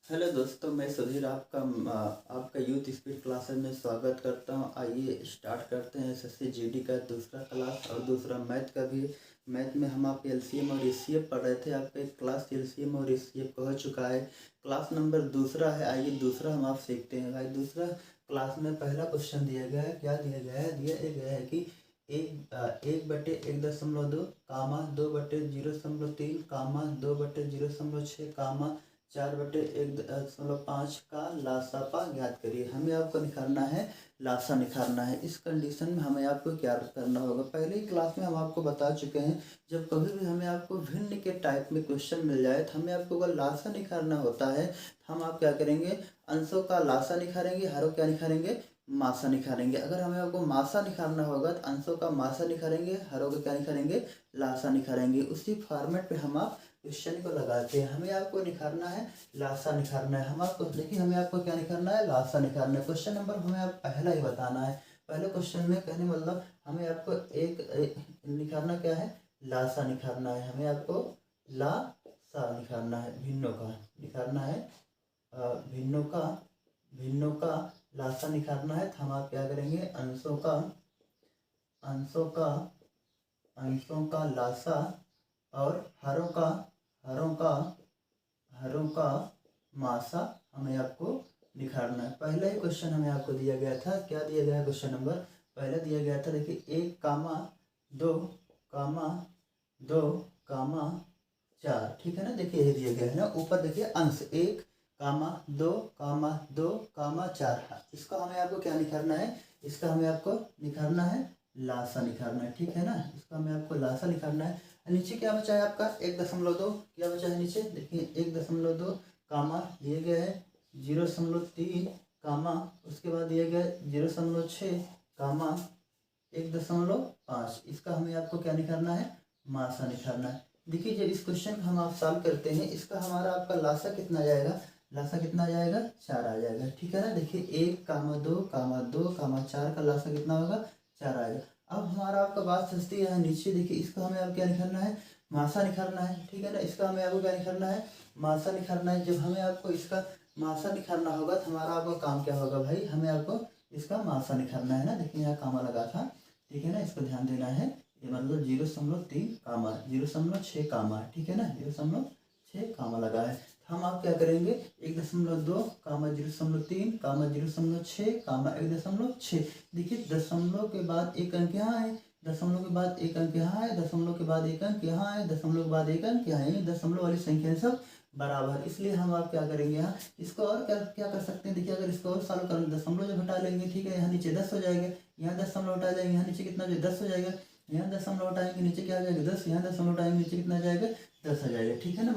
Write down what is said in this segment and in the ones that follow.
Hello दोस्तों, मैं सुधीर आपका यूथ स्पीड क्लासेस में स्वागत करता हूं। आइए स्टार्ट करते हैं एसएससी जीडी का दूसरा क्लास और दूसरा मैथ का भी। मैथ में हम आप एलसीएम और एचसीएफ पढ़ रहे थे। आपका एक क्लास एलसीएम और एचसीएफ का हो चुका है। क्लास नंबर दूसरा है। आइए दूसरा हम आप सीखते हैं। भाई दूसरा क्लास में पहला क्वेश्चन दिया गया है। क्या दिया गया है? दिया गया है कि 1/1.2 कामा 2/0.3 कामा 2/0.6 कामा 4/1.5 का लासापा ज्ञात करिए। हमें आपको निकालना है, लासा निकालना है। इस कंडीशन में हमें आपको क्या करना होगा? पहले ही क्लास में हम आपको बता चुके हैं, जब कभी भी हमें आपको भिन्न के टाइप में क्वेश्चन मिल जाए तो हमें आपको अगर लासा निकालना होता है तो हम आप क्या करेंगे? अंशों का लासा निकालेंगे, हरों क्या निकालेंगे? मासा निकालेंगे। अगर हमें आपको मासा निकालना होगा तो अंशों का मासा निकालेंगे, हरों का क्या निकालेंगे? लासा निकालेंगे। उसी फॉर्मेट पे हम आप क्वेश्चन को लगाते हैं। हमें आपको निकालना है, लासा निकालना है। हम आपको देखिए, हमें आपको क्या निकालना है? लासा निकालना है। क्वेश्चन नंबर हमें आप पहला ही बताना है। पहले क्वेश्चन में कहने मतलब हमें आपको एक निकालना क्या है? लासा निकालना है। हमें आपको लासा निकालना है, भिन्नों का निकालना है। भिन्नों का लासा निकालना है तो हम आप क्या करेंगे? अंशों का लासा और हरों का मासा हमें आपको निकालना है। पहला ही क्वेश्चन हमें आपको दिया गया था। क्या दिया गया है? क्वेश्चन नंबर पहला दिया गया था। देखिए 1,2,4, ठीक है ना। देखिए ये दिया गया है ना। ऊपर देखिए अंश 1,2,4। इसका हमें आपको क्या निकालना है? इसका हमें आपको निकालना है, लासा निकालना है, ठीक है ना। इसका हमें आपको लासा निकालना है। नीचे क्या बचा है आपका? 1.2। क्या बचा है नीचे? देखिए 1.2 कामा दिए गए है 0.3 कामा, उसके बाद दिया गया 0.6 कामा 1.5। इसका हमें आपको क्या निकालना है? मासा निकालना है। देखिए जब इस क्वेश्चन को हम आप सॉल्व करते हैं, इसका हमारा आपका लासा कितना जाएगा? लासा कितना आ जाएगा? 4 आ जाएगा, ठीक है ना। देखिए 1,2,4 का लासा कितना होगा? 4 आएगा। अब हमारा आपका बात सस्ती है नीचे। देखिए इसका हमें अब क्या निकालना है? मासा निकालना है, ठीक है ना। इसका हमें आपको क्या निकालना है? मासा निकालना है। जब हमें आपको इसका मासा निकालना होगा तो हमारा आपका काम क्या होगा भाई? हमें आपको इसका मासा निकालना है ना। देखिए यहाँ कामा लगा था, ठीक है ना। इसको ध्यान देना है। ये मतलब 0.3 कामा 0.6 कामा, ठीक है ना। 0.6 कामा लगा है। हम आप क्या करेंगे? 1.2 कामा 0.3 कामा 0.6 कामा 1.6। देखिए दशमलव के बाद एक अंक यहाँ है, दशमलव के बाद एक अंक यहाँ है, दशमलव के बाद एक अंक यहाँ है, दशमलव के बाद एक अंक यहाँ है। दशमलव वाली संख्या सब बराबर, इसलिए हम आप क्या करेंगे? यहाँ इसको और क्या क्या कर सकते हैं? देखिए अगर इसको और सॉल्व करें, दशमलव जब हटा लेंगे, ठीक है, यहाँ नीचे 10 हो जाएगा। यहाँ दशमलव हटा जाएंगे, यहाँ नीचे कितना हो जाएगा? 10 हो जाएगा। यहाँ दशमलव हटाएंगे, नीचे क्या हो जाएगा? 10। यहाँ दशमलव हटाएंगे, नीचे कितना जाएगा? 10 आ जाएगा, ठीक है ना।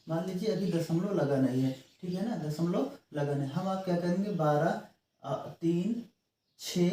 मान लीजिए अभी दशमलव लगा नहीं है, ठीक है ना। दशमलव लगा नहीं, हम आप क्या करेंगे? 12, 3, 6,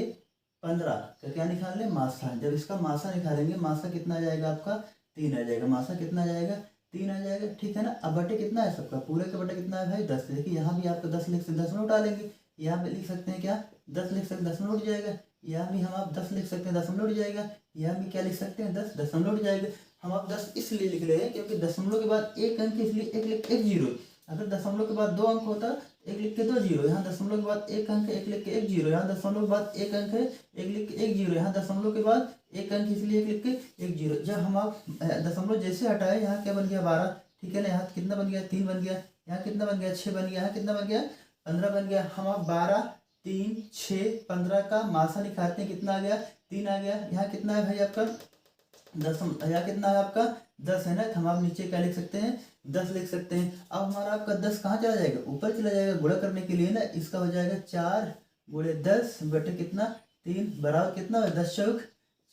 15 का क्या निकाल लें? मासा। जब इसका मासा निकालेंगे, मासा कितना आ जाएगा आपका? 3 आ जाएगा। मासा कितना आ जाएगा? 3 आ जाएगा, ठीक है ना। अब बटे कितना है सबका? पूरे का बटे कितना है भाई? 10। देखिए यहाँ भी आपको 10 लिख सकते, दशमलव उठा लेंगे। यहाँ पे लिख सकते हैं क्या? 10 लिख सकते, दशमलव उठ जाएगा। यहाँ भी हम आप 10 लिख सकते हैं, दशमलव उठ जाएगा। यहाँ भी क्या लिख सकते हैं? 10, दशमलव उठ जाएगा। हम आप 10 इसलिए लिख रहे हैं क्योंकि दशमलव के बाद एक अंक, इसलिए एक लिख एक जीरो। अगर दशमलव के बाद 2 अंक होता, एक लिख के 2 जीरो। यहाँ दशमलव के बाद एक अंक है, एक लिख के एक जीरो। यहाँ दशमलव के बाद एक अंक है, एक लिख के एक जीरो। यहाँ दशमलव के बाद एक अंक, इसलिए एक लिख के एक जीरो। जब हम आप दशमलव जैसे हटाए, यहाँ क्या बन गया? 12, ठीक है ना। यहाँ कितना बन गया? 3 बन गया। यहाँ कितना बन गया? 6 बन गया। यहाँ कितना बन गया? 15 बन गया। हम आप 12, 3, 6, 15 का मासा निकालते हैं, कितना आ गया? 3 आ गया। यहाँ कितना है भाई आपका? यहाँ कितना है आपका? 10 है ना। तो हम आप नीचे क्या लिख सकते हैं? 10 लिख सकते हैं। अब हमारा आपका 10 कहाँ चला जाएगा? ऊपर चला जाएगा। गुणा करने के लिए ना, इसका हो जाएगा 4 गुणे 10 बटे कितना? 3 बराबर कितना? 10 चौक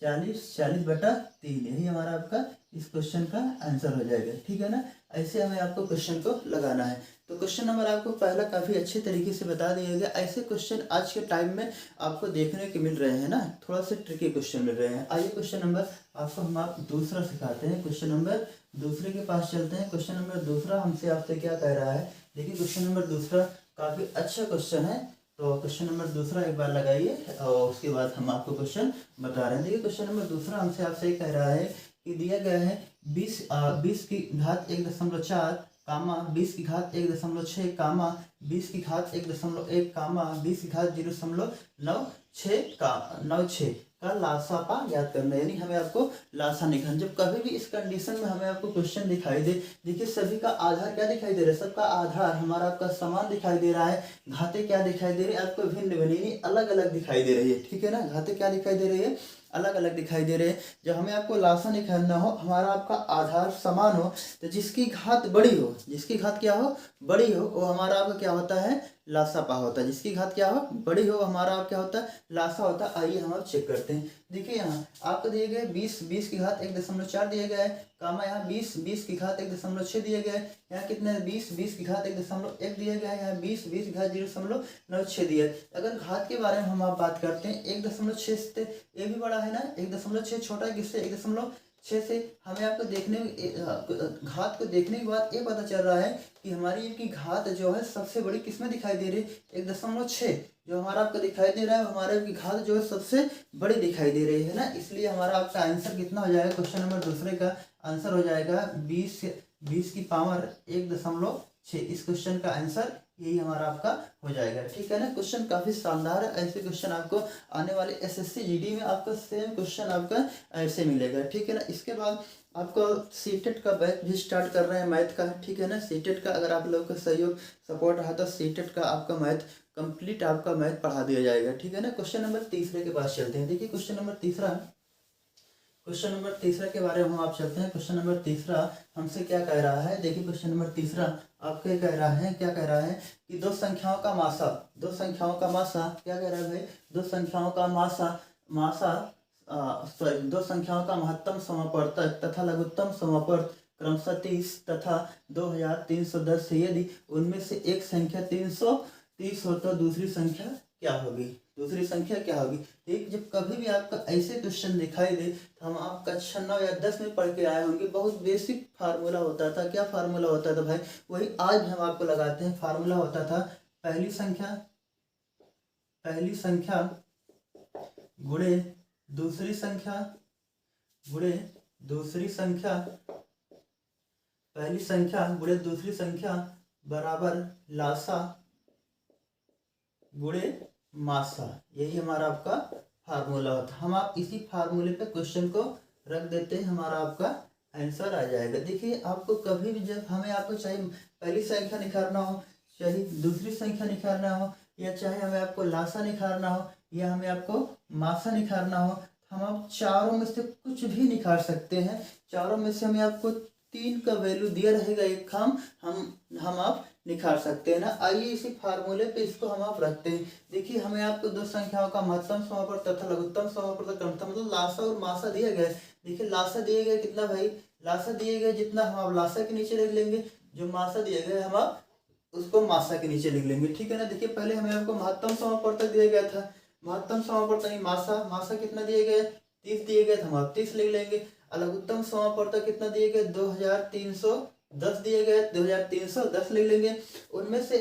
40, 40 बटा 3। यही हमारा आपका इस क्वेश्चन का आंसर हो जाएगा, ठीक है ना। ऐसे हमें आपको क्वेश्चन को लगाना है। तो क्वेश्चन नंबर आपको पहला काफ़ी अच्छे तरीके से बता दिया गया। ऐसे क्वेश्चन आज के टाइम में आपको देखने को मिल रहे हैं ना, थोड़ा सा ट्रिकी क्वेश्चन मिल रहे हैं। आइए क्वेश्चन नंबर आपको हम आप दूसरा सिखाते हैं। क्वेश्चन नंबर दूसरे के पास चलते हैं। क्वेश्चन नंबर दूसरा हमसे आपसे क्या कह रहा है? देखिए क्वेश्चन नंबर दूसरा काफ़ी अच्छा क्वेश्चन है। तो क्वेश्चन नंबर दूसरा एक बार लगाइए और उसके बाद हम आपको क्वेश्चन बता रहे हैं। देखिए क्वेश्चन नंबर दूसरा हमसे आपसे कह रहा है कि दिया गया है 20 की घात 1.4 कामा 20 की घात 1.6 कामा 20 की घात 1.1 कामा 20 की घात 0.96 का 96 का लासापा ज्ञात करना, यानी हमें आपको लासा निकालना। जब कभी भी इस कंडीशन में हमें आपको क्वेश्चन दिखाई दे, देखिए सभी का आधार क्या दिखाई दे रहा है, सबका आधार हमारा आपका समान दिखाई दे रहा है, घातें क्या दिखाई दे रही है आपको भिन्न भिन्न यानी अलग अलग दिखाई दे रही है, ठीक है ना, घातें क्या दिखाई दे रही है, अलग अलग दिखाई दे रहे हैं। जब हमें आपको लासा निकालना हो, हमारा आपका आधार समान हो, तो जिसकी घात बड़ी हो, जिसकी घात क्या हो, बड़ी हो, वो हमारा आपका क्या होता है, लासापा होता है। जिसकी घात क्या हो, बड़ी हो, हमारा क्या होता है, लासा होता है। आइए हम अब चेक करते हैं। देखिए यहाँ आपको दिए गए 20 की घात 1.4 दिया गया है, कामा यहाँ 20 की घात 1.6 दिया गया है, यहाँ कितने 20 की घात 1.1 दिया गया है, यहाँ 20 की घात 0.96 दिया है। अगर घात के बारे में हम आप बात करते हैं, 1.6 से ये भी बड़ा है ना, 1.6 छोटा है किससे, 1.6 से। हमें आपको देखने घात को देखने के बाद ये पता चल रहा है कि हमारी इनकी घात जो है सबसे बड़ी किसमें दिखाई दे रही है, 1.6 जो हमारा आपको दिखाई दे रहा है, हमारे की घात जो है सबसे बड़ी दिखाई दे रही है ना, इसलिए हमारा आपका आंसर कितना हो जाएगा, क्वेश्चन नंबर दूसरे का आंसर हो जाएगा 20 की पावर 1.6। इस क्वेश्चन का आंसर यही हमारा आपका हो जाएगा, ठीक है ना। क्वेश्चन काफी शानदार है, ऐसे क्वेश्चन आपको आने वाले एसएससी जीडी में आपका सेम क्वेश्चन आपका ऐसे मिलेगा, ठीक है ना। इसके बाद आपको सीटेट का बैच भी स्टार्ट कर रहे हैं मैथ का, ठीक है ना। सीटेट का अगर आप लोगों का सहयोग सपोर्ट रहा तो सीटेट का आपका मैथ कंप्लीट आपका मैथ पढ़ा दिया जाएगा, ठीक है ना। क्वेश्चन नंबर तीसरे के पास चलते हैं। देखिए क्वेश्चन नंबर तीसरा के बारे में हम आप चलते हैं। क्वेश्चन नंबर तीसरा हमसे क्या कह रहा है, देखिए क्वेश्चन नंबर तीसरा आपके कह रहा है, क्या कह रहा है कि दो संख्याओं का मासा क्या कह रहा है भाई, दो संख्याओं का दो संख्याओं का महत्तम समापवर्तक तथा लघुत्तम समापवर्तक क्रमशः 30 तथा 2310 है। यदि उनमें से एक संख्या 330 हो तो दूसरी संख्या क्या होगी, एक जब कभी भी आपका ऐसे क्वेश्चन दिखाई दे तो हम आप कक्षा 9 या 10 में पढ़ के आए होंगे, बहुत बेसिक फार्मूला होता था। क्या फार्मूला होता था भाई, वही आज भी हम आपको लगाते हैं। फार्मूला होता था पहली संख्या गुणे दूसरी संख्या पहली संख्या गुणे दूसरी संख्या बराबर लासा गुणे मासा, यही हमारा आपका फार्मूला होता है। हम आप इसी फार्मूले पे क्वेश्चन को रख देते हैं, हमारा आपका आंसर आ जाएगा। देखिए आपको कभी भी जब हमें आपको चाहे पहली संख्या निकालना हो, चाहे दूसरी संख्या निकालना हो, या चाहे हमें आपको लासा निकालना हो, या हमें आपको मासा निकालना हो, हम आप चारों में से कुछ भी निकाल सकते हैं। चारों में से हमें आपको 3 का वैल्यू दिया रहेगा, एक हम आप निकाल सकते हैं ना। आइए इसी फार्मूले पे इसको हम आप रखते हैं। देखिए हमें आपको दो संख्याओं का महत्तम समापवर्तक तथा लघुत्तम समापवर्तक क्रमशः मतलब लासा और मासा दिया गया है। देखिए लासा दिए गए कितना भाई, लासा दिए गए जितना हम आप लासा के नीचे लिख लेंगे, जो मासा दिया गया हम आप उसको मासा के नीचे लिख लेंगे, ठीक है ना। देखिए पहले हमें आपको महत्तम समापवर्तक दिया गया था, महत्तम समापवर्तक मासा कितना दिए गए, 30 दिए गए, हम आप 30 लिख लेंगे। लघुत्तम समापवर्तक कितना दिए गए, 2310 दिए गए, 2310 लिख लेंगे। उनमें से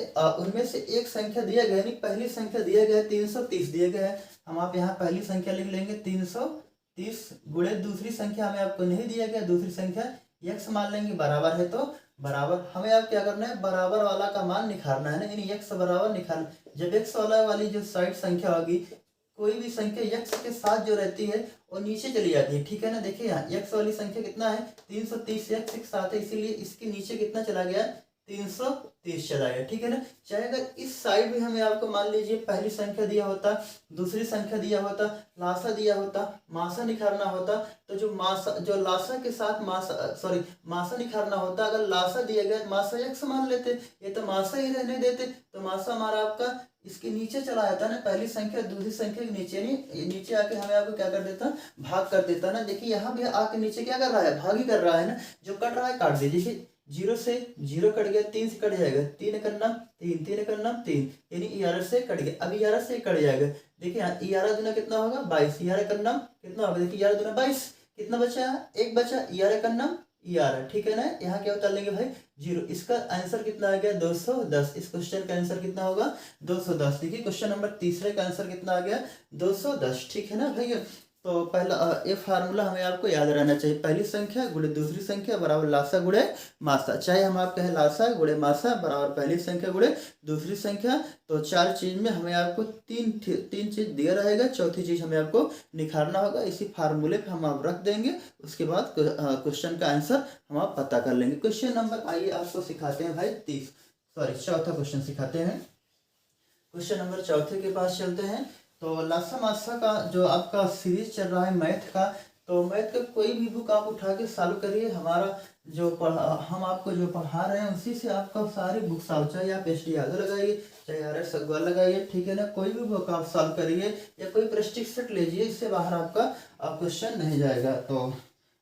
एक संख्या दिया गया, यानी पहली संख्या दिया गया 330 दिया गया है, हम आप यहाँ पहली संख्या लिख लेंगे 330 गुणे दूसरी संख्या हमें आपको नहीं दिया गया, दूसरी संख्या x मान लेंगे, बराबर है तो बराबर हमें आप क्या करना है, बराबर वाला का मान निकालना है ना, यानी x बराबर निकाल। जब x वाली जो साइड संख्या होगी, कोई भी संख्या x के साथ जो रहती है वो नीचे चली जाती है, ठीक है ना। देखिए यहाँ x वाली संख्या कितना है 330, x के साथ है, इसीलिए इसके नीचे कितना चला गया 330 चला गया, ठीक है ना। चाहे अगर इस साइड में हमें आपको मान लीजिए पहली संख्या दिया होता, दूसरी संख्या दिया होता, लासा दिया होता, मासा निकालना होता, तो जो लासा के साथ मासा निकालना होता, अगर लासा दिया गया मासा x मान लेते, ये तो मासा ही रहने देते, तो मासा हमारा आपका इसके नीचे चला जाता ना, पहली संख्या दूसरी संख्या के नीचे, नहीं नीचे आके हमें आपको क्या कर देता, भाग कर देता ना। देखिए यहाँ भी आके नीचे क्या कर रहा है, भाग ही कर रहा है ना, जो कट रहा है काट दीजिए। 0 से 0 कट गया, 3 से कट जाएगा, 3 करना 3, 3 करना 3, यानी 11 से कट गया, अब 11 से कट जाएगा। देखिए यहाँ 11 दूना कितना होगा 22, 11 करना कितना होगा, देखिए 11 दूना 22, कितना बचा, एक बचा, 11 करना 11, ठीक है ना। यहाँ क्या उतार लेंगे भाई 0, इसका आंसर कितना आ गया 210। इस क्वेश्चन का आंसर कितना होगा 210। देखिए क्वेश्चन नंबर तीसरे का आंसर कितना आ गया 210, ठीक है ना भैया। तो पहला ये फार्मूला हमें आपको याद रहना चाहिए, पहली संख्या गुणे दूसरी संख्या बराबर लासा गुणे मासा। चाहे हम आप कहें लासा गुणे मासा बराबर पहली संख्या गुणे दूसरी संख्या। तो चार चीज में हमें आपको तीन चीज दिया रहेगा, चौथी चीज हमें आपको निखारना होगा। इसी फार्मूले पे हम आप रख देंगे, उसके बाद क्वेश्चन का आंसर हम आप पता कर लेंगे। क्वेश्चन नंबर आइए आपको सिखाते हैं भाई चौथा क्वेश्चन सिखाते हैं। क्वेश्चन नंबर चौथे के पास चलते हैं। तो लासा मासा का जो आपका सीरीज चल रहा है मैथ का, तो मैथ का कोई भी बुक आप उठा के सॉल्व करिए। हमारा जो हम आपको जो पढ़ा रहे हैं उसी से आपका सारी बुक सॉल्व, चाहे आप एस.डी. यादव लगाइए, चाहे RS अग्रवाल लगाइए, ठीक है ना। कोई भी बुक आप सॉल्व करिए या कोई प्रैक्टिस सेट लीजिए, इससे बाहर आपका क्वेश्चन नहीं जाएगा। तो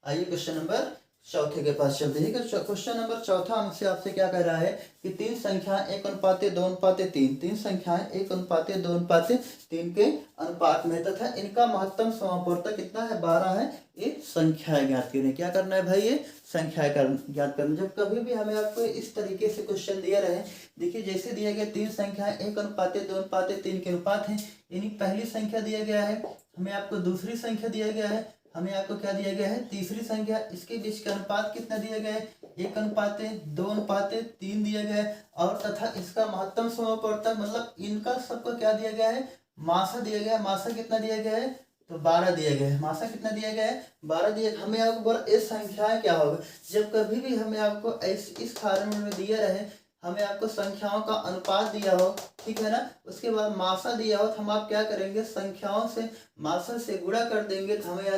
आइए क्वेश्चन नंबर चौथे के पास चलते हैं। क्वेश्चन नंबर चौथा हमसे आपसे क्या कह रहा है कि तीन संख्याएं 1:2:3, तीन संख्याएं 1:2:3 के अनुपात में तथा इनका महत्तम समापवर्तक कितना है, 12 है। ये संख्याएं ज्ञात करें। क्या करना है भाई, ये संख्याएं ज्ञात करना। जब कभी भी हमें आपको इस तरीके से क्वेश्चन दिया रहे, देखिए जैसे दिया गया तीन संख्याएं 1:2:3 के अनुपात है, यानी पहली संख्या दिया गया है, हमें आपको दूसरी संख्या दिया गया है, हमें आपको क्या दिया गया है, तीसरी संख्या। इसके बीच का अनुपात कितना दिया गया है, 1:2:3 दिया गया है। और तथा इसका महत्तम समापवर्तक मतलब इनका सबको क्या दिया गया है, मासा दिया गया है। मासा कितना दिया गया है, तो 12 दिया गया है। मासा कितना दिया गया है, 12 दिया। हमें आपको बोला ये संख्याएं क्या होगा। जब कभी भी हमें आपको इस फार्मूले में दिया रहे, हमें आपको संख्याओं का अनुपात दिया हो, ठीक है ना, उसके बाद मासा दिया हो, तो हम आप क्या करेंगे, संख्याओं से मासा से गुणा कर देंगे, तो हमें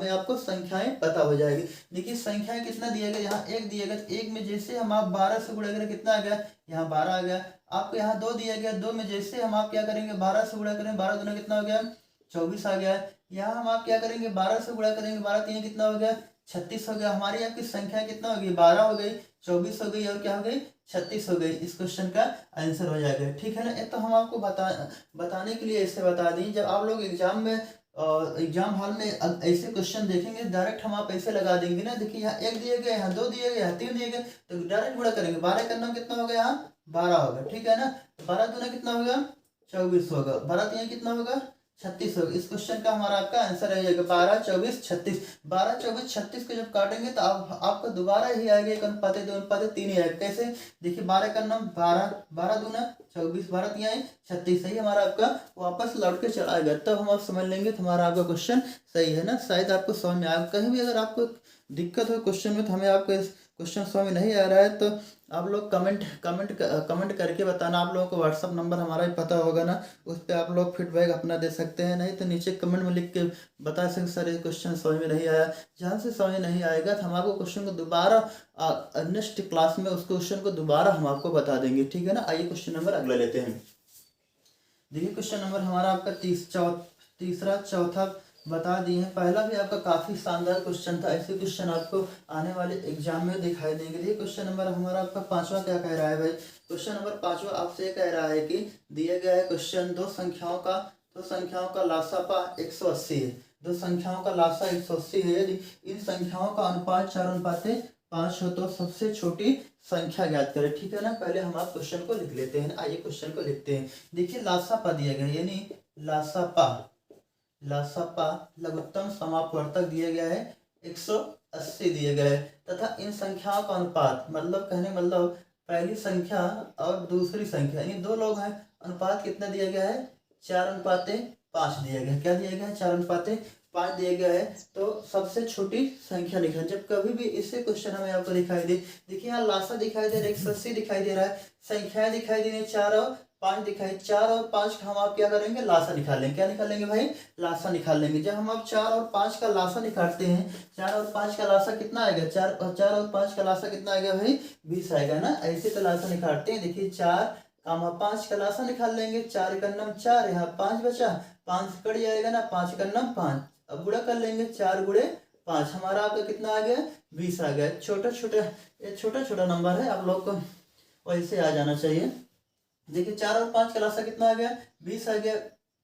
आपको संख्याएं पता हो जाएगी। देखिए संख्याएं कितना दिया गया, यहाँ 1 दिया गया, तो 1 में जैसे हम आप 12 से गुणा करें कितना आ गया, यहाँ 12 आ गया। आपको यहाँ 2 दिया गया, 2 में जैसे हम आप क्या करेंगे, 12 से गुणा करें, 12 दूना कितना हो गया, 24 आ गया। यहाँ हम आप क्या करेंगे, 12 से गुणा करेंगे, 12 3 कितना हो गया, 36 हो गया। हमारी आपकी संख्या कितना होगी, 12 हो गई, 24 हो गई और क्या हो गई, 36 हो गई। इस क्वेश्चन का आंसर हो जाएगा, ठीक है ना। ये तो हम आपको बताने के लिए ऐसे बता दी। जब आप लोग एग्जाम हॉल में ऐसे क्वेश्चन देखेंगे, डायरेक्ट हम आप ऐसे लगा देंगे ना। देखिए यहाँ 1 दिए गए, यहाँ 2 दिए गए, यहाँ 3 दिए गए, तो डायरेक्ट गुणा करेंगे। 12 का नाम कितना होगा, यहाँ 12 होगा, ठीक है ना। 12 दूना कितना होगा, 24 होगा, 12 3 कितना होगा, 36 होगा। इस क्वेश्चन का हमारा आपका आंसर आ जाएगा 12 24 36। 12 24 36 को जब काटेंगे तो आपको दोबारा ही आएगा 1:2:3 ही आएगा। कैसे, देखिए 12 का नाम 12, 12 दूना 24, 12 3 36, सही हमारा आपका वापस लौट के चला आएगा। तब हम आप समझ लेंगे तो हमारा आपका क्वेश्चन सही है ना। शायद आपको समझ में आएगा। कहीं भी अगर आपको दिक्कत हो क्वेश्चन में, तो हमें आपको क्वेश्चन समझ में नहीं आ रहा है, तो आप लोग कमेंट करके बताना। आप लोगों को व्हाट्सअप नंबर हमारा भी पता होगा ना, उस पर आप लोग फीडबैक अपना दे सकते हैं। नहीं तो नीचे कमेंट में लिख के बता सकते सर ये क्वेश्चन समझ में नहीं आया। जहाँ से समझ नहीं आएगा तो हम आपको क्वेश्चन को दोबारा नेक्स्ट क्लास में उस क्वेश्चन को दोबारा हम आपको बता देंगे, ठीक है ना। आइए क्वेश्चन नंबर अगला लेते हैं। देखिए क्वेश्चन नंबर हमारा आपका तीसरा चौथा बता दिए हैं। पहला भी आपका काफी शानदार क्वेश्चन था। ऐसे क्वेश्चन आपको आने वाले एग्जाम में दिखाई देंगे। देखिए क्वेश्चन नंबर हमारा आपका 5वां क्या कह रहा है भाई। क्वेश्चन नंबर 5वां आपसे ये कह रहा है कि दिया गया है क्वेश्चन, दो संख्याओं का लासापा 180 है। दो संख्याओं का लासा 180 है। यदि इन संख्याओं का अनुपात 4:5 हो तो सबसे छोटी संख्या ज्ञात करें, ठीक है ना। पहले हम आप क्वेश्चन को लिख लेते हैं। आइए क्वेश्चन को लिखते हैं। देखिए लासापा दिया गया, यानी लासापा लघुत्तम समापवर्तक दिया गया है 180 दिया गया है, तथा इन संख्याओं का अनुपात मतलब पहली संख्या और दूसरी संख्या, यानी दो लोग हैं, अनुपात कितना दिया गया है, 4:5 दिया गया है। क्या दिया गया है, 4:5 दिया गया है। तो सबसे छोटी संख्या लिखा। जब कभी भी इससे क्वेश्चन हमें आपको दिखाई दे, देखिए यहाँ लासा दिखाई दे रहा है, 180 दिखाई दे रहा है, संख्याएं दिखाई दे रही है 4 और 5 दिखाई, 4 और 5 का हम आप क्या करेंगे, लासा निकालेंगे। क्या निकालेंगे भाई, लासा निकाल लेंगे। जब हम आप 4 और 5 का लासा निकालते हैं, 4 और 5 का लासा कितना आएगा, 4 और 5 का लासा कितना आएगा भाई, 20 आएगा ना। ऐसे तो लासा निकालते हैं। देखिए 4, 5 का लासा निकाल लेंगे। 4 का नाम 4, यहाँ 5 बचा, 5 कट जाएगा ना, 5 का नाम 5। अब गुणा कर लेंगे, 4 गुणे 5, हमारा आपका कितना आ गया, 20 आ गया। छोटा छोटा नंबर है, आप लोग को वैसे आ जाना चाहिए। देखिए 4 और 5 का लासा कितना आ गया, 20 आ गया।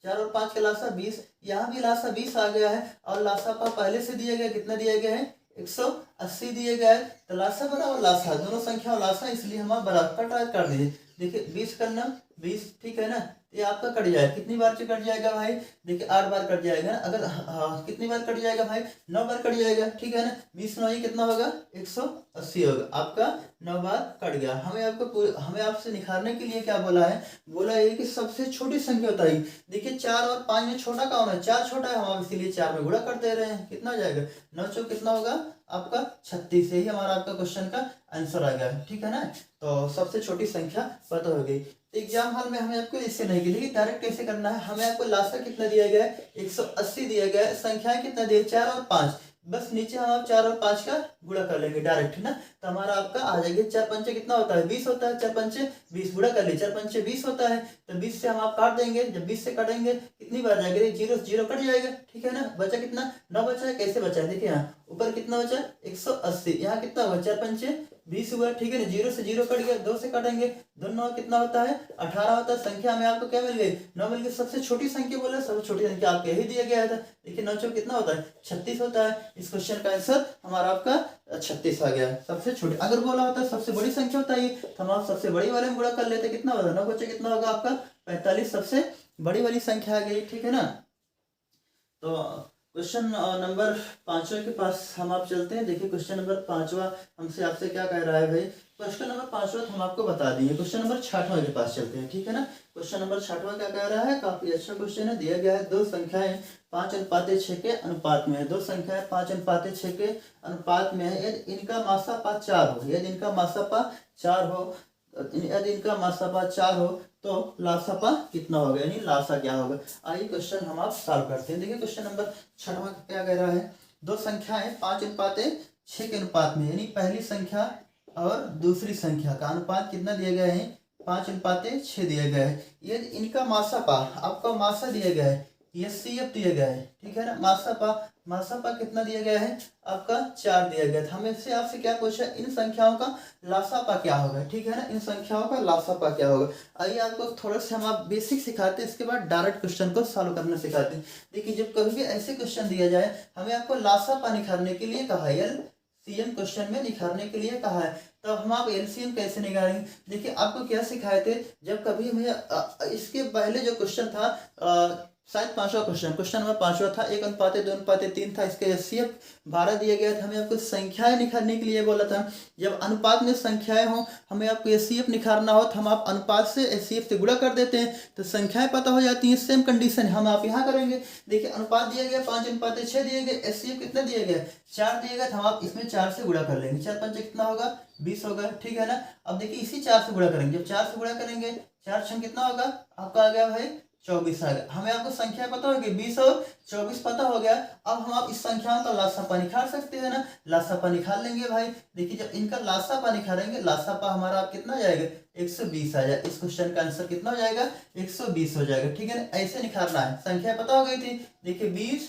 4 और 5 का लासा 20, यहाँ भी लासा 20 आ गया है। और लासा पहले से दिया गया, कितना दिया गया है, 180 दिया गया है। तो लासा बराबर लासा, दोनों संख्या लासा, इसलिए हम बराबर कर दीजिए। देखिए 20 करना 20, ठीक है ना, ये आपका कट जाएगा, कितनी बार से कट जाएगा भाई, देखिए 8 बार कट जाएगा ना, अगर कितनी बार कट जाएगा भाई, 9 बार कट जाएगा, ठीक है ना, 20 9 कितना होगा 180 होगा, आपका 9 बार कट गया। हमें आपसे निखारने के लिए क्या बोला है, बोला है कि सबसे छोटी संख्या बताइए। देखिए 4 और 5 में छोटा कौन है, 4 छोटा है, हम इसीलिए 4 में गुणा कर दे रहे हैं, कितना हो जाएगा 9 चौक कितना होगा आपका 36, यही हमारा आपका क्वेश्चन का आंसर आ गया, ठीक है ना। तो सबसे छोटी संख्या पता हो गई। एग्जाम हॉल में हमें आपको इससे नहीं लेकिन डायरेक्ट कैसे करना है, हमें आपको लास्ट का कितना दिया गया है 180 दिया गया है, संख्याएं कितना दिया 4 और 5, बस नीचे हम आप 4 और 5 का गुणा कर लेंगे डायरेक्ट ना, तो हमारा आपका आ जाएगा 4 पंचे कितना होता है 20 होता है, 4 पंचे 20 गुणा कर ले, 4 पंचे 20 होता है, तो 20 से हम आप काट देंगे, जब 20 से काटेंगे कितनी बार जाएगा, जीरो जीरो कट जाएगा, ठीक है ना, बचा कितना 9 बचा है, कैसे बचा है देखिए यहाँ ऊपर कितना बचा 180, यहाँ कितना होगा 4 पंचे 20 हुआ, ठीक है ना, 0 से 0 कट गया, 2 से काटेंगे, 2 9 कितना होता है 18 होता है, संख्या में आपको क्या मिल गई 9 मिल गई, सबसे छोटी संख्या बोला, सबसे छोटी संख्या आपको यही दिया गया था, देखिए 9 चौक कितना होता है 36 होता है, इस क्वेश्चन का आंसर हमारा आपका 36 आ गया है, सबसे छोटी। अगर बोला होता है सबसे बड़ी संख्या होता है तो हम आप सबसे बड़ी वाले में गुणा कर लेते, कितना होगा 9 बच्चे कितना होगा आपका 45, सबसे बड़ी वाली संख्या आ गई, ठीक है ना। तो क्वेश्चन नंबर 5वां के पास हम आप चलते हैं। देखिए क्वेश्चन नंबर 5वां हमसे आपसे क्या कह रहा है भाई, क्वेश्चन नंबर 5वां हम आपको बता दिए, क्वेश्चन नंबर 6वां के पास चलते हैं, ठीक है ना। क्वेश्चन नंबर 6वां क्या कह रहा है, काफी अच्छा क्वेश्चन है, दिया गया है दो संख्याएं 5:6 के अनुपात में है, दो संख्याएं 5:6 के अनुपात में है, यदि इनका मासापा 4 हो, यदि इनका मासापा 4 हो, यदि इनका मासापा 4 हो तो लासापा कितना होगा, यानी लासा क्या होगा। आइए क्वेश्चन हम आप सॉल्व करते हैं। देखिए क्वेश्चन नंबर 6वां क्या कह रहा है, दो संख्याएं 5:6 के अनुपात में, यानी पहली संख्या और दूसरी संख्या का अनुपात कितना दिया गया है 5:6 दिया गया है, यदि इनका मासापा आपका मासा दिया गया है, एचसीएफ दिया गया है, ठीक है ना, मासापा कितना दिया गया है आपका 4 दिया गया था। हमें से आपसे क्या पूछा, इन संख्याओं का लासापा क्या होगा, ठीक है ना, इन संख्याओं का लासापा क्या होगा। आइए आपको थोड़ा सा हम आप बेसिक सिखाते हैं, इसके बाद डायरेक्ट क्वेश्चन को सॉल्व करना सिखाते हैं। देखिए जब कभी भी ऐसे क्वेश्चन दिया जाए, हमें आपको लासापा निकालने के लिए कहा है, एलसीएम क्वेश्चन में निकालने के लिए कहा है, तब हम आप एलसीएम कैसे निकालेंगे। देखिए आपको क्या सिखाए थे, जब कभी हमें इसके पहले जो क्वेश्चन था शायद 5वां क्वेश्चन नंबर 5वां था, 1:2:3 था, इसके एचसीएफ 12 दिया गया था, हमें आपको संख्याएं निकालने के लिए बोला था। जब अनुपात में संख्याएं हो, हमें आपको एचसीएफ निकालना हो तो हम आप अनुपात से एचसीएफ से गुणा कर देते हैं, तो संख्याएं पता हो जाती हैं। सेम कंडीशन हम आप यहाँ करेंगे। देखिए अनुपात दिया गया 5:6 दिए गए, एचसीएफ कितना दिया गया 4 दिया गया, तो हम आप इसमें 4 से गुणा कर लेंगे, 4 पंचे कितना होगा 20 होगा, ठीक है ना। अब देखिए इसी 4 से गुणा करेंगे, जब 4 से गुणा करेंगे 4 छंग कितना होगा आपका आ गया भाई 24 आ गया। हमें आपको संख्या पता होगी 20 और 24 पता हो गया। अब हम आप इस संख्याओं का लासापा निकाल सकते हैं ना, लासापा निकाल लेंगे भाई। देखिए जब इनका लासापा निकालेंगे, लासापा हमारा आप कितना जाएगा 120 आ जाएगा। इस क्वेश्चन का आंसर कितना हो जाएगा 120 हो जाएगा, ठीक है ना। ऐसे निकालना है, संख्या पता हो गई थी। देखिए 20,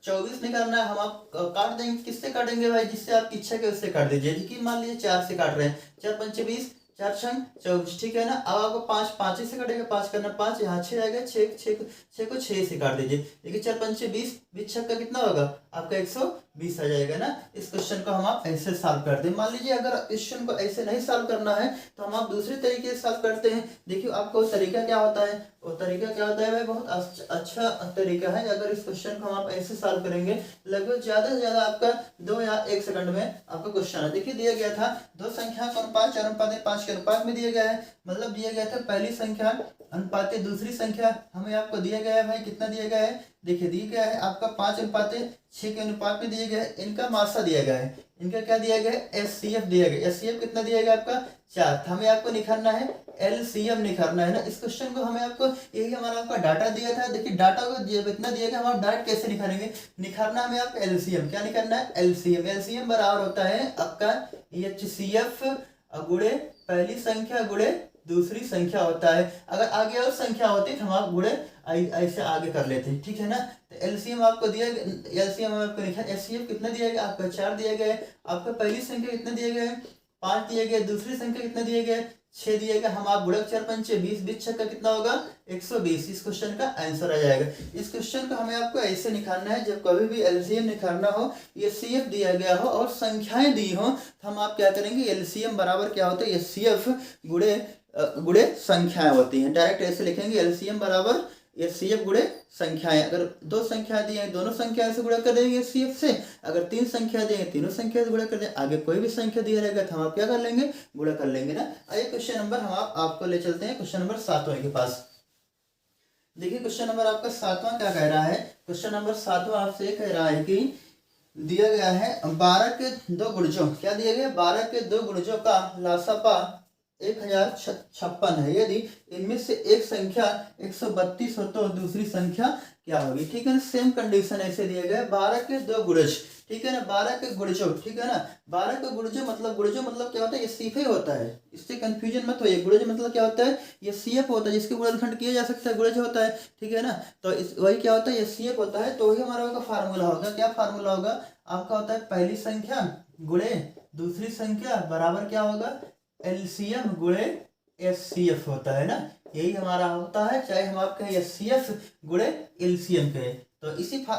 24 निकालना है, हम आप काट देंगे, किससे काटेंगे भाई, जिससे आपकी इच्छा के उससे काट दीजिए। कि मान लीजिए 4 से काट रहे हैं, 4 पंचे 20, 4 छंग 24, ठीक है ना। अब आपको 5 से कटेगा, 5 करना 5, यहाँ 6 आएगा, 6 को 6 से काट दीजिए। देखिए 4 पंचे 20, 20 छक्का का कितना होगा आपका 120 आ जाएगा ना। इस क्वेश्चन को हम आप ऐसे सॉल्व करते हैं। मान लीजिए अगर क्वेश्चन को ऐसे नहीं सॉल्व करना है तो हम आप दूसरे तरीके से सॉल्व करते हैं। देखिए आपको तरीका क्या होता है, वो तरीका क्या होता है भाई, बहुत अच्छा तरीका है। अगर इस क्वेश्चन को हम आप ऐसे सॉल्व करेंगे, लगभग ज्यादा से ज्यादा आपका 2 या 1 सेकंड में आपका क्वेश्चन है। देखिए दिया गया था दो संख्या का अनुपात 4:5 के अनुपात में दिया गया है, मतलब दिया गया था पहली संख्या अनुपात दूसरी संख्या। हमें आपको दिया गया है भाई, कितना दिया गया है, देखिए दिया गया है आपका 5:6 के अनुपात में दिया गया है। इनका मासा दिया गया है, इनका क्या दिया गया है एचसीएफ दिया गया। एचसीएफ कितना दिया गया आपका 4, हमें आपको निकालना है एलसीएम निकालना है ना। इस क्वेश्चन को हमें आपको, यही हमारा आपका डाटा दिया था। देखिए डाटा को इतना दिया गया, हम आप डाटा कैसे निकालेंगे, निकालना हमें आपको एलसीएम। क्या निकालना है एलसीएम। एलसीएम बराबर होता है आपका एचसीएफ गुणे पहली संख्या गुणे दूसरी संख्या होता है। अगर आगे और संख्या होती तो हम आप गुणे ऐसे आगे कर लेते हैं, ठीक है ना। तो एलसीएम आपको दिया, एलसीएम आपको लिखा, एचसीएफ कितना दिया गया आपका 4 दिया गया है। आपका पहली संख्या कितना दिया गया है 5 दिया गया, दूसरी संख्या कितना दिया गया है 6 दिया गया, हम आप गुणक 4 पंचे 20, 20 छक्का कितना होगा 120। इस क्वेश्चन का आंसर आ जाएगा। इस क्वेश्चन को हमें आपको ऐसे निकालना है, जब कभी भी एलसीएम निकालना हो, एचसीएफ दिया गया हो और संख्याएं दी हो, तो हम आप क्या करेंगे, एलसीएम बराबर क्या होता है, एचसीएफ गुणे गुणे संख्याएं होती हैं। डायरेक्ट ऐसे लिखेंगे एलसीएम बराबर एचसीएफ गुणे संख्याएं। अगर 2 संख्या दी है, दोनों संख्या से गुणा कर देंगे एचसीएफ से। अगर 3 संख्या दी है, तीनों संख्या से गुणा कर देंगे। आगे कोई भी संख्या दिया रहेगा तो हम आप क्या कर लेंगे, गुणा कर लेंगे ना। आइए क्वेश्चन नंबर हम आपको ले चलते हैं क्वेश्चन नंबर 7वां के पास। देखिए क्वेश्चन नंबर आपका 7वां क्या कह रहा है। क्वेश्चन नंबर 7वां आपसे कह रहा है कि दिया गया है 12 के 2 गुणजों, क्या दिया गया, 12 के 2 गुणजों का लासापा 1056 है। यदि इनमें से एक संख्या 132 हो तो दूसरी संख्या क्या होगी। ठीक है ना, सेम कंडीशन ऐसे दिया गया है, 12 के 2 गुणज, ठीक है ना, 12 के गुणजों, ठीक है ना, 12 के गुणजों मतलब क्या होता है, ये सीफे होता है, इससे कंफ्यूजन मत होइए। गुणज मतलब क्या होता है, ये सीएफ होता है, जिसके गुणनखंड किया जा सकता है, गुणज होता है, ठीक है ना। तो इस वही क्या होता है, ये सीएफ होता है। तो वही हमारा होगा फार्मूला होगा, क्या फार्मूला होगा आपका, होता है पहली संख्या गुणे दूसरी संख्या बराबर क्या होगा, एलसीएम गुणे एचसीएफ होता है ना। यही हमारा होता है, चाहे हम आप कहें एचसीएफ गुणे एलसीएम कहें। तो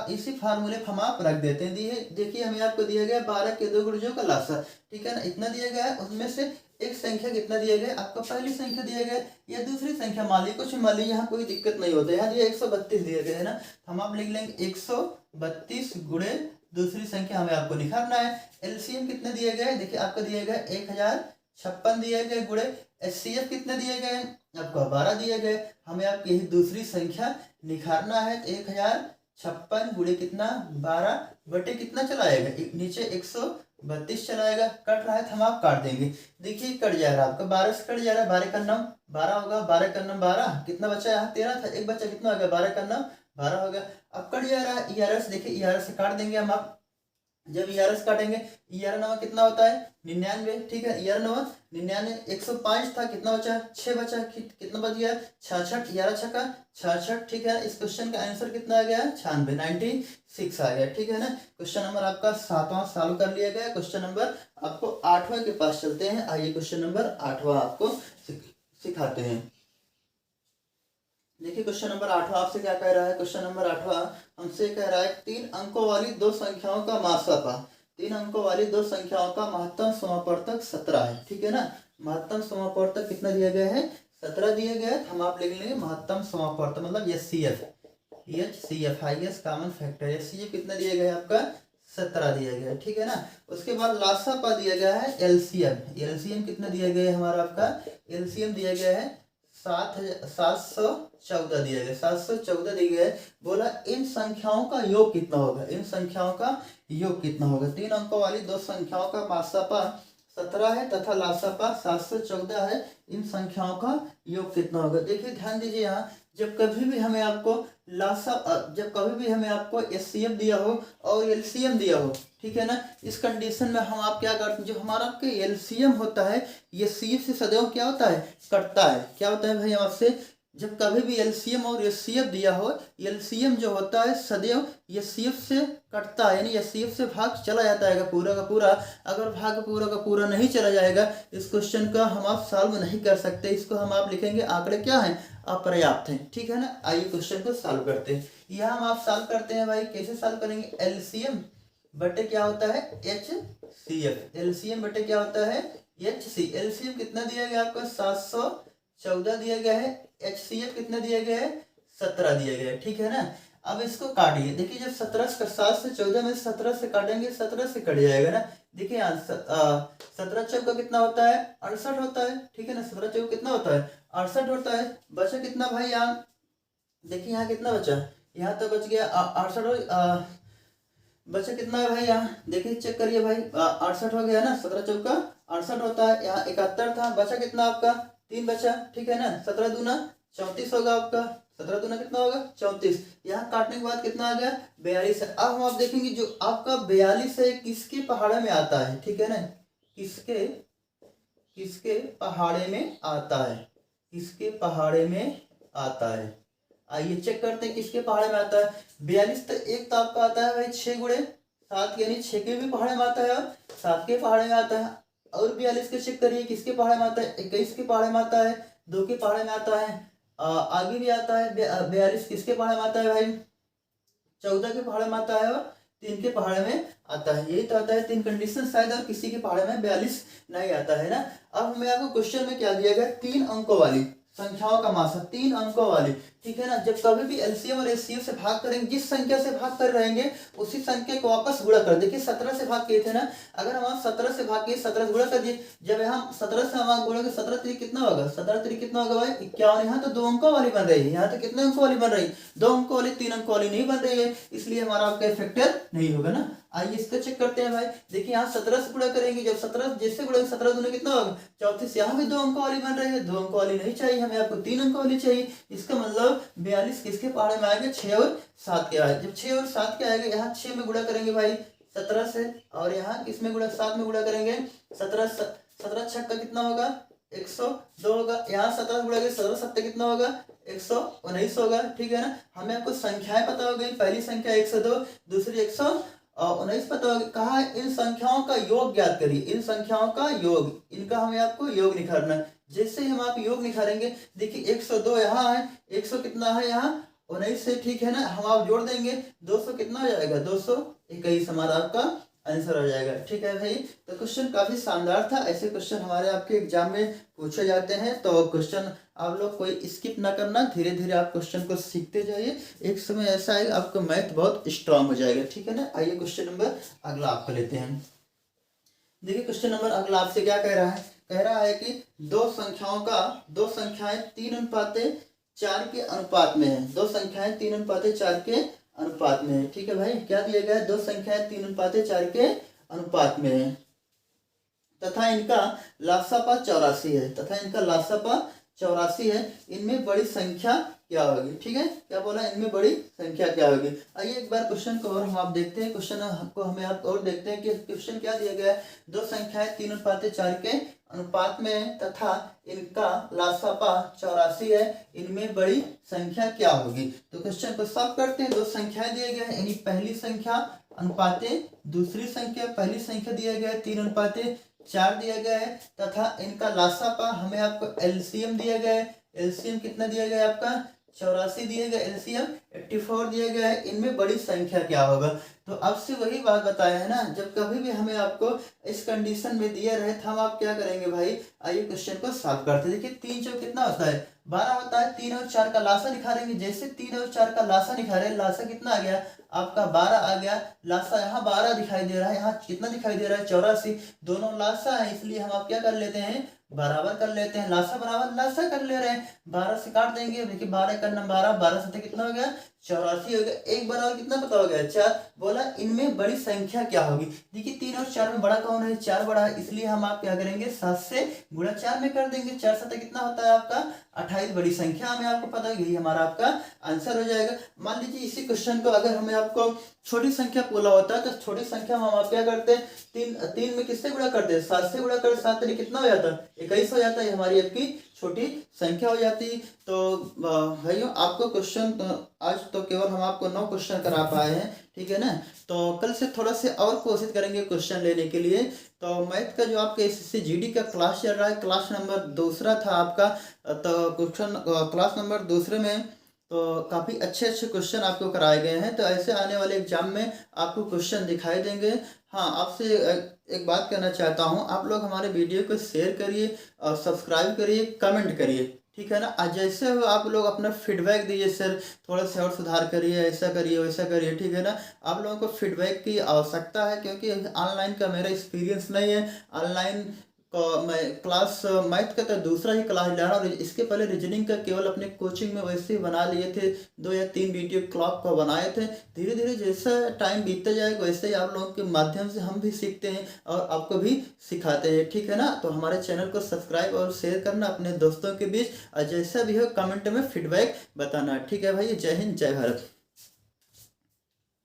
इसी फार्मूले हम आप रख देते हैं। देखिए हमें आपको दिया गया 12 के 2 गुणजों का लासा, ठीक है ना, इतना दिया गया है। उसमें से एक संख्या कितना दिया गया, आपको पहली संख्या दिया गया या दूसरी संख्या मान ली, कुछ मान ली, यहाँ कोई दिक्कत नहीं होता है। यहाँ दिया 132 दिया गया है ना, हम आप लिख लेंगे 132 गुणे दूसरी संख्या हमें आपको निकालना है। एलसीएम कितना दिया गया है, देखिए आपको दिया गया 1056 दिए गए गुणे एचसीएफ कितने दिए गए, आपको 12 दिए गए। हमें आपकी यही दूसरी संख्या निकालना है। तो 1056 गुणे कितना 12 बटे कितना चलाएगा, नीचे 132 चलाएगा। कट रहा है तो हम आप काट देंगे। देखिए कट जा रहा है आपका, 12 से कट जा रहा है, 12 का नाम 12 होगा, 12 का नाम 12 कितना बचा, यहाँ 13 था, एक बच्चा कितना हो गया, 12 का नाम 12 हो गया। अब कट जा रहा है ईआरएस, देखिए ईआरएस से काट देंगे हम आप। जब ईआरएस काटेंगे, ईआर नवा कितना होता है 99, ठीक है, ईआर नवा 99, 105 था, कितना बचा 6 बचा, कितना बच गया 66, 11 छक्का 66, ठीक है। इस क्वेश्चन का आंसर कितना आ गया 96, 96 आ गया, ठीक है ना। क्वेश्चन नंबर आपका 7वां सॉल्व कर लिया गया। क्वेश्चन नंबर आपको 8वां के पास चलते हैं। आइए क्वेश्चन नंबर 8वां आपको सिखाते हैं। देखिए क्वेश्चन नंबर 8वां आपसे क्या कह रहा है। क्वेश्चन नंबर 8वां हमसे कह रहा है 3 अंकों वाली 2 संख्याओं का मासापा, 3 अंकों वाली 2 संख्याओं का महत्तम समापवर्तक 17 है, ठीक है ना। महत्तम समापवर्तक कितना दिया गया है 17 दिया गया है। हम आप लिख लेंगे महत्तम समापवर्तक मतलब HCF, HCF highest common factor, HCF कितना दिया गया है आपका 17 दिया गया है, ठीक है ना। उसके बाद लासापा दिया गया है एलसीएम, एलसीएम कितना दिया गया है हमारा आपका, एलसीएम दिया गया है 714 दिया गया, 714 दिया गया है। बोला इन संख्याओं का योग कितना होगा, इन संख्याओं का योग कितना होगा। 3 अंकों वाली 2 संख्याओं का मासापा 17 है तथा लासापा 714 है, इन संख्याओं का योग कितना होगा। देखिए ध्यान दीजिए, यहाँ जब कभी भी हमें आपको एचसीएफ दिया हो और एलसीएम दिया हो, ठीक है ना, इस कंडीशन में हम आप क्या करते हैं, जो हमारा आपके एलसीएम होता है ये सीएफ से सदैव क्या होता है कटता है। क्या होता है भाई आपसे, जब कभी भी एलसीएम और एचसीएफ दिया हो, एलसीएम जो होता है सदैव एचसीएफ से कटता है, यानी एचसीएफ से भाग चला जाता है पूरा का पूरा। अगर भाग पूरा का पूरा नहीं चला जाएगा, इस क्वेश्चन का हम आप सॉल्व नहीं कर सकते। इसको हम आप लिखेंगे आंकड़े क्या हैं अपर्याप्त हैं, ठीक है ना। आइए क्वेश्चन को सॉल्व करते हैं। यह हम आप सॉल्व करते हैं भाई, कैसे सॉल्व करेंगे, एलसीएम बटे क्या होता है एचसीएफ, एलसीएम बटे क्या होता है एचसी। एलसीएम कितना दिया गया आपका 714 दिया गया है, एचसीएफ कितना दिया गया है 17 दिया गया है, ठीक है ना। अब इसको काटिए, देखिए जब 17 से 7 से 14 में 17 से काटेंगे 17 से कट जाएगा ना। देखिए यहाँ 17 चौका कितना होता है 68 होता है, ठीक है ना। 17 चौका कितना होता है 68 होता है। बचा कितना भाई यहाँ, देखिए यहाँ कितना बचा, यहाँ तो बच गया 68, बचा कितना है भाई यहाँ देखिए चेक करिए भाई 68 हो गया ना, 17 चौका 68 होता है। यहाँ 71 था, बचा कितना आपका 3 बचा, ठीक है ना। 17 दूना 34 होगा आपका, 17 दूना कितना होगा 34। यहाँ काटने के बाद कितना आ गया 42 है। अब हम आप देखेंगे जो आपका 42 है किसके पहाड़े में आता है, ठीक है ना, किसके पहाड़े में आता है, किसके पहाड़े में आता है। आइए चेक करते हैं किसके पहाड़े में आता है। 42 तो एक तो आपका आता है भाई 6 गुणे 7, यानी 6 के भी पहाड़े में आता है और 7 के पहाड़े में आता है। और 42 के चेक करिए किसके पहाड़े में आता है, 21 के पहाड़े में आता है, 2 के पहाड़े में आता है, आगे भी आता है 42 किसके पहाड़े में आता है भाई, 14 के पहाड़े में आता है और 3 के पहाड़े में आता है। यही तो आता है 3 कंडीशन शायद, और किसी के पहाड़े में 42 नहीं आता है ना। अब हमें आपको क्वेश्चन में क्या दिया गया, 3 अंकों वाली संख्याओं का मासा, 3 अंकों वाली, ठीक है ना। जब कभी भी एलसीएम और एचसीएफ से भाग करेंगे, जिस संख्या से भाग कर रहेंगे उसी संख्या को वापस गुणा कर, देखिए 17 से भाग किए थे ना, अगर हम 17 से भाग किए 17 से गुणा कर दिए, जब यहाँ 17 से हम गुणा 17 3 कितना होगा, 17 3 कितना होगा भाई 51। यहाँ तो 2 अंकों वाली बन रही है, यहाँ तो कितने अंकों वाली बन रही है, 2 अंकों वाली, 3 अंकों वाली नहीं बन रही है, इसलिए हमारा आपका फैक्टर नहीं होगा ना। आइए इसको चेक करते हैं भाई, देखिए यहाँ 17 से गुणा करेंगे, जब 17 जैसे गुणा 17 दूनी कितना होगा 34, यहाँ भी 2 अंकों वाली बन रही है, 2 अंकों वाली नहीं चाहिए हमें, आपको 3 अंकों वाली चाहिए। इसका मतलब 42 किसके पहाड़े में आएगा, 6 और 7 के आएगा। जब 6 और 7 के आएगा, यहाँ 6 में गुणा करेंगे भाई 17 से, और यहाँ किसमें गुणा 7 में गुणा करेंगे 17 छक्का कितना होगा 102 होगा, यहाँ 17 गुणा करेंगे 17 सत्ते कितना होगा 119 होगा, ठीक है ना। हमें आपको संख्याएं पता हो गई, पहली संख्या 102, दूसरी 119 पता होगी। कहा इन संख्याओं का योग ज्ञात करिए, इन संख्याओं का योग, इनका हमें आपको योग निकालना है। जैसे ही हम आप योग निकालेंगे, देखिए 102 यहाँ है, 100 कितना है यहाँ 19 से, ठीक है ना, हम आप जोड़ देंगे 200 कितना हो जाएगा 221 हमारा आपका आंसर हो जाएगा, ठीक है भाई। तो क्वेश्चन काफी शानदार था, ऐसे क्वेश्चन हमारे आपके एग्जाम में पूछे जाते हैं, तो क्वेश्चन आप लोग कोई स्किप ना करना, धीरे धीरे आप क्वेश्चन को सीखते जाइए, एक समय ऐसा आएगा आपका मैथ बहुत स्ट्रांग हो जाएगा, ठीक है ना। आइए क्वेश्चन नंबर अगला आपको लेते हैं। देखिए क्वेश्चन नंबर अगला आपसे क्या कह रहा है, कह रहा है कि दो संख्याएं 3:4 के अनुपात में है, दो संख्याएं 3:4 के अनुपात में है, ठीक है भाई। क्या दिया गया है, दो संख्याएं 3:4 के अनुपात में है तथा इनका लासापा 84 है, तथा इनका लासापा 84 है, इनमें बड़ी संख्या क्या होगी, ठीक है। क्या बोला, इनमें बड़ी संख्या क्या होगी। आइए एक बार क्वेश्चन को और हम आप देखते हैं, क्वेश्चन को हमें आप और देखते हैं कि क्वेश्चन क्या दिया गया है, दो संख्याएं 3:4 के अनुपात में तथा इनका लासापा 84 है, इनमें बड़ी संख्या क्या होगी। तो क्वेश्चन को साफ करते हैं, दो संख्याएं दिए गए हैं, यानी पहली संख्या अनुपाते दूसरी संख्या, पहली संख्या दिया गया है 3:4 दिया गया है, तथा इनका लासापा हमें आपको एलसीएम दिया गया है, एलसीएम कितना दिया गया है आपका 84 दिया गया, एलसीएम 84 दिया गया है, इनमें बड़ी संख्या क्या होगा। तो अब से वही बात बताया है ना, जब कभी भी हमें आपको इस कंडीशन में दिया रहे तो हम आप क्या करेंगे भाई, आइए क्वेश्चन को सॉल्व करते हैं। देखिए 3 चौक कितना होता है 12 होता है, 3 और 4 का लासा निकालेंगे, जैसे 3 और 4 का लासा निकाले, लासा कितना आ गया आपका 12 आ गया, लासा यहाँ 12 दिखाई दे रहा है, यहाँ कितना दिखाई दे रहा है 84, दोनों लासा है, इसलिए हम आप क्या कर लेते हैं बराबर कर लेते हैं, लासा बराबर लासा कर ले रहे हैं, 12 से काट देंगे, देखिए 12 का नंबर 12, 12 से कितना हो गया 84 हो गया, एक बराबर कितना पता हो गया 4। बोला इनमें बड़ी संख्या क्या होगी। देखिए 3 और 4 में बड़ा कौन है, 4 बड़ा है, इसलिए हम आप क्या करेंगे 7 से गुणा 4 में कर देंगे, 4 7 कितना होता है आपका 28, बड़ी संख्या हमें आपको पता है, यही हमारा आपका आंसर हो जाएगा। मान लीजिए इसी क्वेश्चन को अगर हमें आपको छोटी संख्या बोला होता है, तो छोटी संख्या में हम आप क्या करते हैं, 3 में किससे गुणा करते हैं 7 से गुणा कर, 7 कितना हो जाता है 21 हो जाता है, हमारी आपकी छोटी संख्या हो जाती। तो भाइयों आपको क्वेश्चन आज तो केवल हम आपको 9 क्वेश्चन करा पाए हैं, ठीक है ना। तो कल से थोड़ा से और कोशिश करेंगे क्वेश्चन लेने के लिए। तो मैथ का जो आपके एसएससी जीडी का क्लास चल रहा है, क्लास नंबर दूसरा था आपका, तो क्वेश्चन क्लास नंबर दूसरे में तो काफ़ी अच्छे अच्छे क्वेश्चन आपको कराए गए हैं। तो ऐसे आने वाले एग्जाम में आपको क्वेश्चन दिखाई देंगे। हाँ, आपसे एक बात कहना चाहता हूँ, आप लोग हमारे वीडियो को शेयर करिए और सब्सक्राइब करिए, कमेंट करिए, ठीक है ना। आज जैसे हो आप लोग अपना फीडबैक दीजिए, सर थोड़ा सा और सुधार करिए, ऐसा करिए वैसा करिए, ठीक है ना। आप लोगों को फीडबैक की आवश्यकता है, क्योंकि ऑनलाइन का मेरा एक्सपीरियंस नहीं है। ऑनलाइन मैं क्लास मैथ का तो दूसरा ही क्लास ले रहा हूँ, और इसके पहले रीजनिंग का केवल अपने कोचिंग में वैसे ही बना लिए थे, 2 या 3 वीडियो क्लॉक को बनाए थे। धीरे धीरे जैसा टाइम बीतता जाएगा वैसे ही आप लोगों के माध्यम से हम भी सीखते हैं और आपको भी सिखाते हैं, ठीक है ना। तो हमारे चैनल को सब्सक्राइब और शेयर करना अपने दोस्तों के बीच, और जैसा भी हो कमेंट में फीडबैक बताना, ठीक है भाई। जय हिंद, जय भारत।